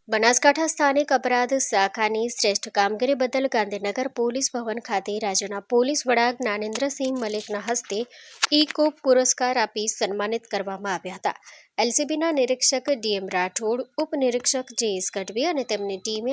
બનાસકાંઠા સ્થાનિક અપરાધ શાખાની શ્રેષ્ઠ કામગીરી બદલ ગાંધીનગર પોલીસ ભવન ખાતે રાજ્યના પોલીસ વડા જ્ઞાનેન્દ્રસિંહ મલિકના હસ્તે ઈ-કોપ પુરસ્કાર આપી સન્માનિત કરવામાં આવ્યા હતા. એલસીબીના નિરીક્ષક ડીએમ રાઠોડ, ઉપનિરીક્ષક જેએસ ગઢવી અને તેમની ટીમે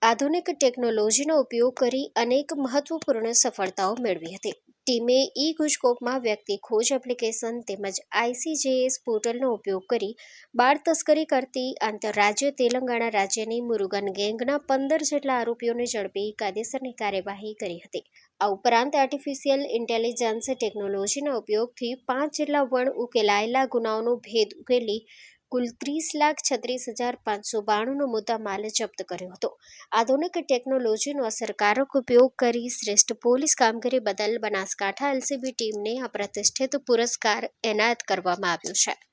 આધુનિક ટેકનોલોજીનો ઉપયોગ કરી અનેક મહત્વપૂર્ણ સફળતાઓ મેળવી હતી. ટીમે ઈ-ગુજકોપમાં વ્યક્તિ ખોજ એપ્લિકેશન તેમજ ICJS પોર્ટલનો ઉપયોગ કરી બાળ તસ્કરી કરતી આંતરરાજ્ય તેલંગાણા રાજ્યની મુરુગન ગેંગના 15 જેટલા આરોપીઓને ઝડપી કાયદેસરની કાર્યવાહી કરી હતી. આ ઉપરાંત આર્ટિફિશિયલ ઇન્ટેલિજન્સ ટેકનોલોજીના ઉપયોગથી 5 જેટલા વણ ઉકેલાયેલા ગુનાઓનો ભેદ ઉકેલી કુલ 30,36,592નો મુદ્દામાલ જપ્ત કર્યો હતો. આધુનિક ટેકનોલોજીનો અસરકારક ઉપયોગ કરી શ્રેષ્ઠ પોલીસ કામગીરી બદલ બનાસકાંઠા એલસીબી ટીમને આ પ્રતિષ્ઠિત પુરસ્કાર એનાયત કરવામાં આવ્યો છે.